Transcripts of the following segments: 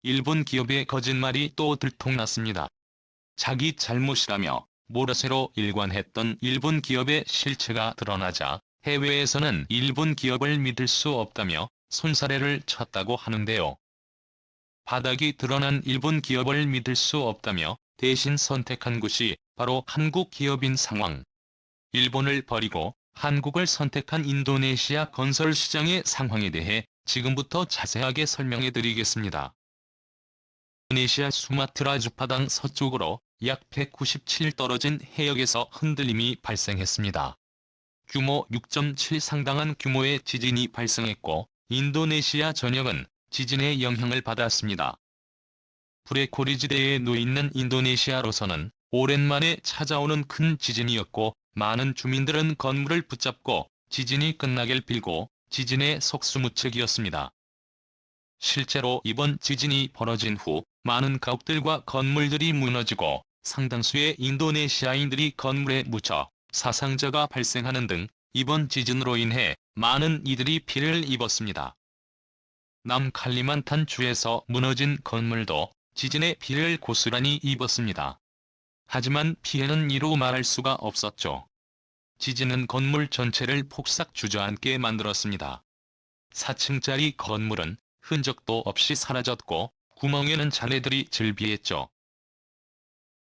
일본 기업의 거짓말이 또 들통났습니다. 자기 잘못이라며 모라새로 일관했던 일본 기업의 실체가 드러나자 해외에서는 일본 기업을 믿을 수 없다며 손사래를 쳤다고 하는데요. 바닥이 드러난 일본 기업을 믿을 수 없다며 대신 선택한 곳이 바로 한국 기업인 상황. 일본을 버리고 한국을 선택한 인도네시아 건설 시장의 상황에 대해 지금부터 자세하게 설명해 드리겠습니다. 인도네시아 수마트라 주파당 서쪽으로 약 197 떨어진 해역에서 흔들림이 발생했습니다. 규모 6.7 상당한 규모의 지진이 발생했고 인도네시아 전역은 지진의 영향을 받았습니다. 불의 고리지대에 놓여있는 인도네시아로서는 오랜만에 찾아오는 큰 지진이었고 많은 주민들은 건물을 붙잡고 지진이 끝나길 빌고 지진의 속수무책이었습니다. 실제로 이번 지진이 벌어진 후 많은 가옥들과 건물들이 무너지고 상당수의 인도네시아인들이 건물에 묻혀 사상자가 발생하는 등 이번 지진으로 인해 많은 이들이 피해를 입었습니다. 남칼리만탄 주에서 무너진 건물도 지진의 피해를 고스란히 입었습니다. 하지만 피해는 이루 말할 수가 없었죠. 지진은 건물 전체를 폭삭 주저앉게 만들었습니다. 4층짜리 건물은 흔적도 없이 사라졌고 구멍에는 잔해들이 즐비했죠.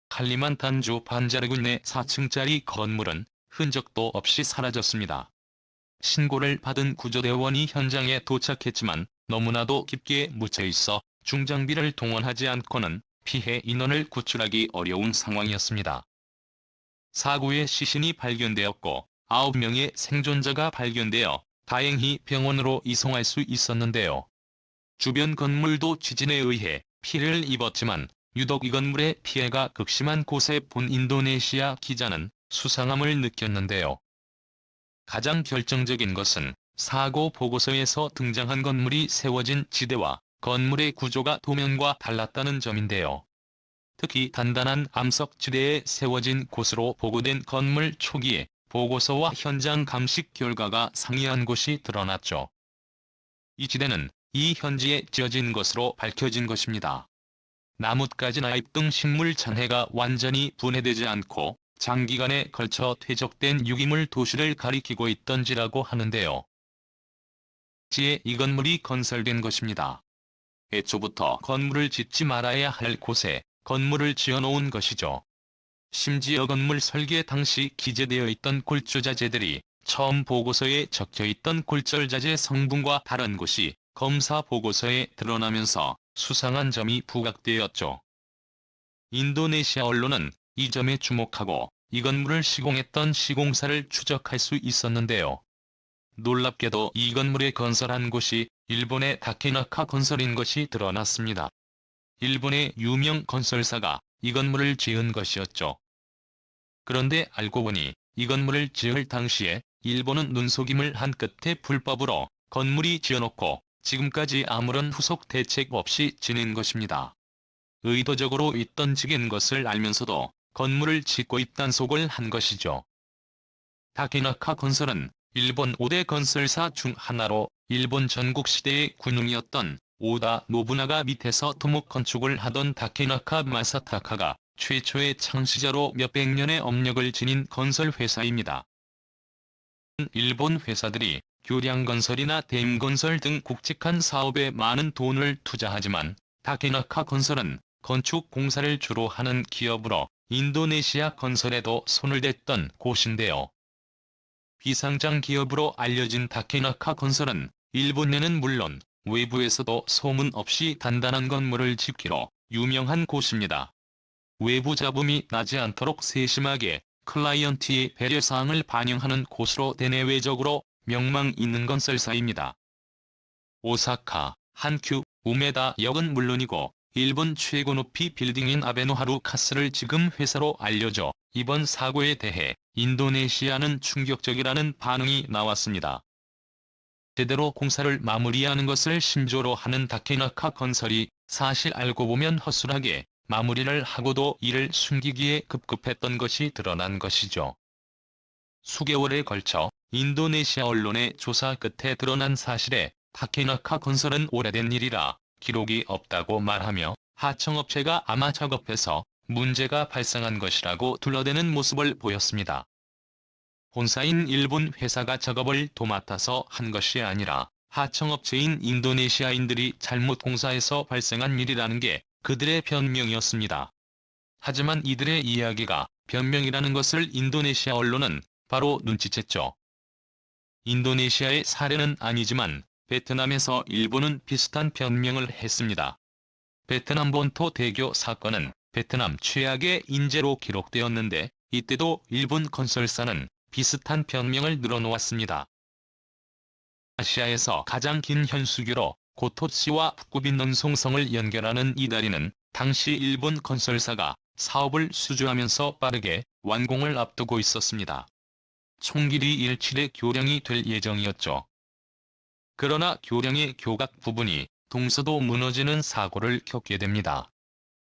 칼리만탄주 반자르군 내 4층짜리 건물은 흔적도 없이 사라졌습니다. 신고를 받은 구조대원이 현장에 도착했지만 너무나도 깊게 묻혀 있어 중장비를 동원하지 않고는 피해 인원을 구출하기 어려운 상황이었습니다. 사고의 시신이 발견되었고 9명의 생존자가 발견되어 다행히 병원으로 이송할 수 있었는데요. 주변 건물도 지진에 의해 피해를 입었지만 유독 이 건물의 피해가 극심한 곳에 본 인도네시아 기자는 수상함을 느꼈는데요. 가장 결정적인 것은 사고 보고서에서 등장한 건물이 세워진 지대와 건물의 구조가 도면과 달랐다는 점인데요. 특히 단단한 암석 지대에 세워진 곳으로 보고된 건물 초기에 보고서와 현장 감식 결과가 상이한 곳이 드러났죠. 이 지대는 이 현지에 지어진 것으로 밝혀진 것입니다. 나뭇가지 나잎 등 식물 잔해가 완전히 분해되지 않고 장기간에 걸쳐 퇴적된 유기물 도시를 가리키고 있던지라고 하는데요. 지에 이 건물이 건설된 것입니다. 애초부터 건물을 짓지 말아야 할 곳에 건물을 지어놓은 것이죠. 심지어 건물 설계 당시 기재되어 있던 골조자재들이 처음 보고서에 적혀있던 골절자재 성분과 다른 것이 검사 보고서에 드러나면서 수상한 점이 부각되었죠. 인도네시아 언론은 이 점에 주목하고 이 건물을 시공했던 시공사를 추적할 수 있었는데요. 놀랍게도 이 건물에 건설한 곳이 일본의 다케나카 건설인 것이 드러났습니다. 일본의 유명 건설사가 이 건물을 지은 것이었죠. 그런데 알고 보니 이 건물을 지을 당시에 일본은 눈속임을 한 끝에 불법으로 건물이 지어놓고 지금까지 아무런 후속 대책 없이 지낸 것입니다. 의도적으로 윗던지긴 것을 알면서도 건물을 짓고 입단속을 한 것이죠. 다케나카 건설은 일본 5대 건설사 중 하나로 일본 전국시대의 군웅이었던 오다 노부나가 밑에서 토목 건축을 하던 다케나카 마사타카가 최초의 창시자로 몇백 년의 업력을 지닌 건설회사입니다. 일본 회사들이 교량건설이나 댐건설 등 굵직한 사업에 많은 돈을 투자하지만 다케나카 건설은 건축 공사를 주로 하는 기업으로 인도네시아 건설에도 손을 댔던 곳인데요. 비상장 기업으로 알려진 다케나카 건설은 일본 내는 물론 외부에서도 소문 없이 단단한 건물을 짓기로 유명한 곳입니다. 외부 잡음이 나지 않도록 세심하게 클라이언트의 배려사항을 반영하는 곳으로 대내외적으로 명망 있는 건설사입니다. 오사카, 한큐, 우메다 역은 물론이고 일본 최고 높이 빌딩인 아베노하루 카스를 지금 회사로 알려져 이번 사고에 대해 인도네시아는 충격적이라는 반응이 나왔습니다. 제대로 공사를 마무리하는 것을 신조로 하는 다케나카 건설이 사실 알고 보면 허술하게 마무리를 하고도 이를 숨기기에 급급했던 것이 드러난 것이죠. 수개월에 걸쳐 인도네시아 언론의 조사 끝에 드러난 사실에 다케나카 건설은 오래된 일이라 기록이 없다고 말하며 하청업체가 아마 작업에서 문제가 발생한 것이라고 둘러대는 모습을 보였습니다. 본사인 일본 회사가 작업을 도맡아서 한 것이 아니라 하청업체인 인도네시아인들이 잘못 공사해서 발생한 일이라는 게 그들의 변명이었습니다. 하지만 이들의 이야기가 변명이라는 것을 인도네시아 언론은 바로 눈치챘죠. 인도네시아의 사례는 아니지만 베트남에서 일본은 비슷한 변명을 했습니다. 베트남 본토 대교 사건은 베트남 최악의 인재로 기록되었는데 이때도 일본 건설사는 비슷한 변명을 늘어놓았습니다. 아시아에서 가장 긴 현수교로 고토시와 푸꾸빈 송성을 연결하는 이 다리는 당시 일본 건설사가 사업을 수주하면서 빠르게 완공을 앞두고 있었습니다. 총 길이 17의 교량이 될 예정이었죠. 그러나 교량의 교각 부분이 동서도 무너지는 사고를 겪게 됩니다.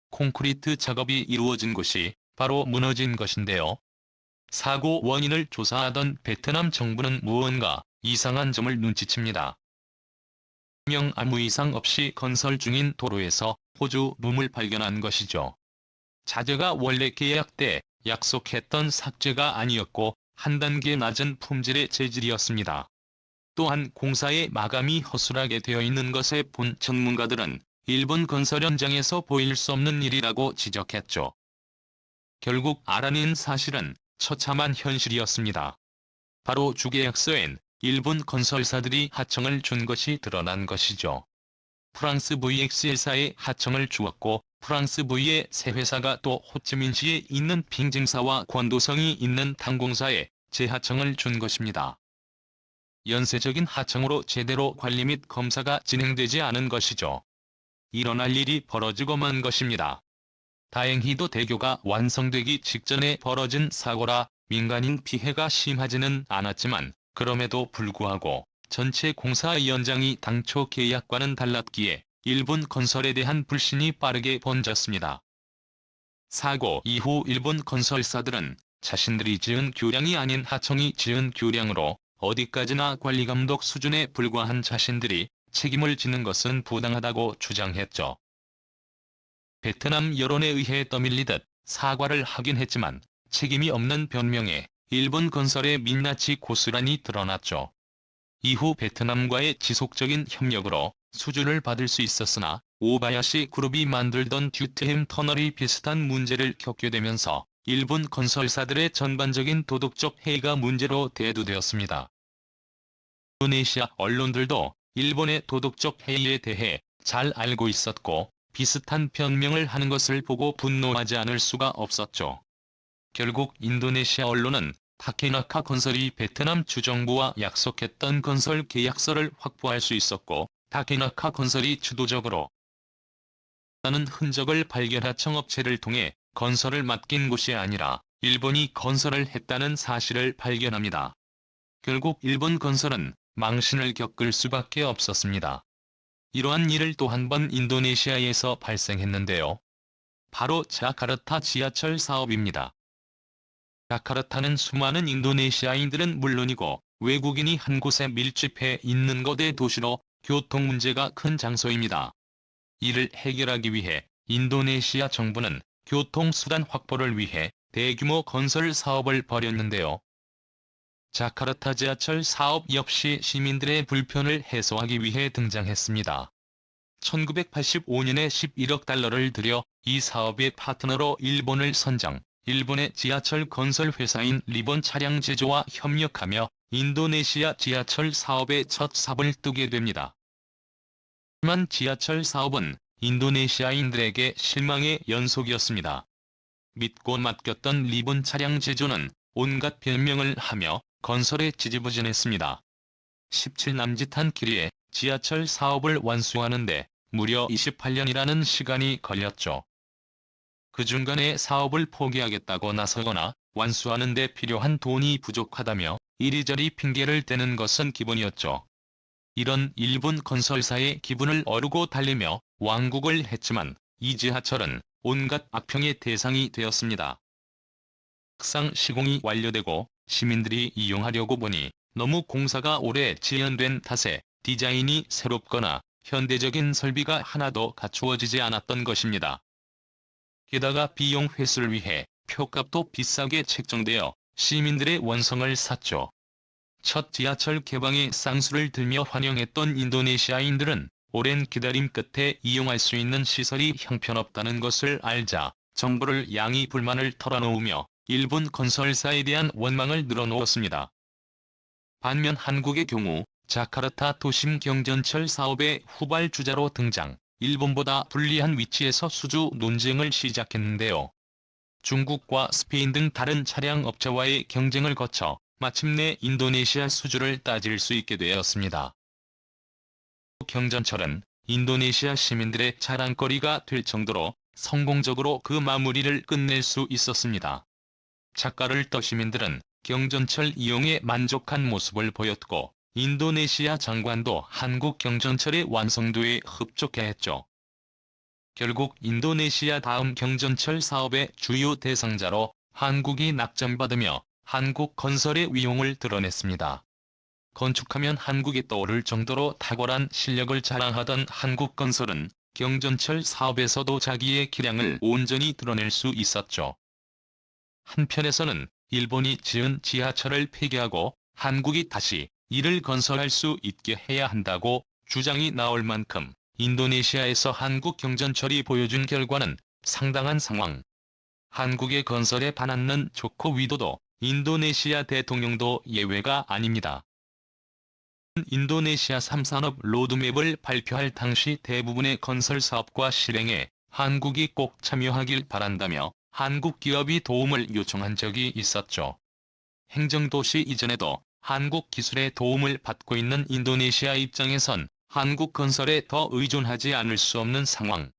콘크리트 작업이 이루어진 곳이 바로 무너진 것인데요. 사고 원인을 조사하던 베트남 정부는 무언가 이상한 점을 눈치챕니다. 명 아무 이상 없이 건설 중인 도로에서 호주 룸을 발견한 것이죠. 자재가 원래 계약 때 약속했던 삭제가 아니었고 한 단계 낮은 품질의 재질이었습니다. 또한 공사의 마감이 허술하게 되어 있는 것에 본 전문가들은 일본 건설 현장에서 보일 수 없는 일이라고 지적했죠. 결국 알아낸 사실은 처참한 현실이었습니다. 바로 주계약서엔 일본 건설사들이 하청을 준 것이 드러난 것이죠. 프랑스 VX사에 하청을 주었고 프랑스 V의 새 회사가 또 호치민시에 있는 핑징사와 권도성이 있는 당공사에 재하청을 준 것입니다. 연쇄적인 하청으로 제대로 관리 및 검사가 진행되지 않은 것이죠. 일어날 일이 벌어지고 만 것입니다. 다행히도 대교가 완성되기 직전에 벌어진 사고라 민간인 피해가 심하지는 않았지만 그럼에도 불구하고 전체 공사 연장이 당초 계약과는 달랐기에 일본 건설에 대한 불신이 빠르게 번졌습니다. 사고 이후 일본 건설사들은 자신들이 지은 교량이 아닌 하청이 지은 교량으로 어디까지나 관리감독 수준에 불과한 자신들이 책임을 지는 것은 부당하다고 주장했죠. 베트남 여론에 의해 떠밀리듯 사과를 하긴 했지만 책임이 없는 변명에 일본 건설의 민낯이 고스란히 드러났죠. 이후 베트남과의 지속적인 협력으로 수주를 받을 수 있었으나 오바야시 그룹이 만들던 듀트햄 터널이 비슷한 문제를 겪게 되면서 일본 건설사들의 전반적인 도덕적 해이가 문제로 대두되었습니다. 인도네시아 언론들도 일본의 도덕적 해이에 대해 잘 알고 있었고 비슷한 변명을 하는 것을 보고 분노하지 않을 수가 없었죠. 결국 인도네시아 언론은 타케나카 건설이 베트남 주정부와 약속했던 건설 계약서를 확보할 수 있었고 타케나카 건설이 주도적으로 라는 흔적을 발견한 청업체를 통해 건설을 맡긴 곳이 아니라 일본이 건설을 했다는 사실을 발견합니다. 결국 일본 건설은 망신을 겪을 수밖에 없었습니다. 이러한 일을 또 한 번 인도네시아에서 발생했는데요. 바로 자카르타 지하철 사업입니다. 자카르타는 수많은 인도네시아인들은 물론이고 외국인이 한 곳에 밀집해 있는 거대 도시로 교통 문제가 큰 장소입니다. 이를 해결하기 위해 인도네시아 정부는 교통수단 확보를 위해 대규모 건설 사업을 벌였는데요. 자카르타 지하철 사업 역시 시민들의 불편을 해소하기 위해 등장했습니다. 1985년에 11억 달러를 들여 이 사업의 파트너로 일본을 선정, 일본의 지하철 건설 회사인 리본 차량 제조와 협력하며 인도네시아 지하철 사업의 첫 삽을 뜨게 됩니다. 하지만 지하철 사업은 인도네시아인들에게 실망의 연속이었습니다. 믿고 맡겼던 리본 차량 제조는 온갖 변명을 하며 건설에 지지부진했습니다. 17남짓한 길이의 지하철 사업을 완수하는데 무려 28년이라는 시간이 걸렸죠. 그 중간에 사업을 포기하겠다고 나서거나 완수하는 데 필요한 돈이 부족하다며 이리저리 핑계를 대는 것은 기본이었죠. 이런 일본 건설사의 기분을 어루고 달래며 왕국을 했지만 이 지하철은 온갖 악평의 대상이 되었습니다. 막상 시공이 완료되고 시민들이 이용하려고 보니 너무 공사가 오래 지연된 탓에 디자인이 새롭거나 현대적인 설비가 하나도 갖추어지지 않았던 것입니다. 게다가 비용 회수를 위해 표값도 비싸게 책정되어 시민들의 원성을 샀죠. 첫 지하철 개방에 쌍수를 들며 환영했던 인도네시아인들은 오랜 기다림 끝에 이용할 수 있는 시설이 형편없다는 것을 알자 정부를 양히 불만을 털어놓으며 일본 건설사에 대한 원망을 늘어놓았습니다. 반면 한국의 경우 자카르타 도심 경전철 사업의 후발주자로 등장, 일본보다 불리한 위치에서 수주 논쟁을 시작했는데요. 중국과 스페인 등 다른 차량 업체와의 경쟁을 거쳐 마침내 인도네시아 수주를 따질 수 있게 되었습니다. 경전철은 인도네시아 시민들의 자랑거리가 될 정도로 성공적으로 그 마무리를 끝낼 수 있었습니다. 자카르타 시민들은 경전철 이용에 만족한 모습을 보였고 인도네시아 장관도 한국 경전철의 완성도에 흡족해했죠. 결국 인도네시아 다음 경전철 사업의 주요 대상자로 한국이 낙점받으며 한국 건설의 위용을 드러냈습니다. 건축하면 한국이 떠오를 정도로 탁월한 실력을 자랑하던 한국건설은 경전철 사업에서도 자기의 기량을 온전히 드러낼 수 있었죠. 한편에서는 일본이 지은 지하철을 폐기하고 한국이 다시 이를 건설할 수 있게 해야 한다고 주장이 나올 만큼 인도네시아에서 한국 경전철이 보여준 결과는 상당한 상황. 한국의 건설에 반하는 조코 위도도 인도네시아 대통령도 예외가 아닙니다. 인도네시아 3산업 로드맵을 발표할 당시 대부분의 건설 사업과 실행에 한국이 꼭 참여하길 바란다며 한국 기업이 도움을 요청한 적이 있었죠. 행정도시 이전에도 한국 기술의 도움을 받고 있는 인도네시아 입장에선 한국 건설에 더 의존하지 않을 수 없는 상황.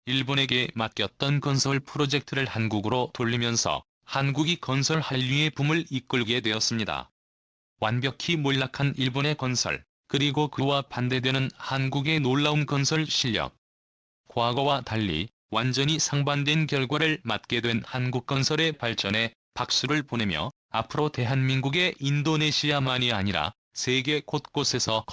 일본에게 맡겼던 건설 프로젝트를 한국으로 돌리면서 한국이 건설 한류의 붐을 이끌게 되었습니다. 완벽히 몰락한 일본의 건설, 그리고 그와 반대되는 한국의 놀라운 건설 실력. 과거와 달리 완전히 상반된 결과를 맞게 된 한국건설의 발전에 박수를 보내며 앞으로 대한민국의 인도네시아만이 아니라 세계 곳곳에서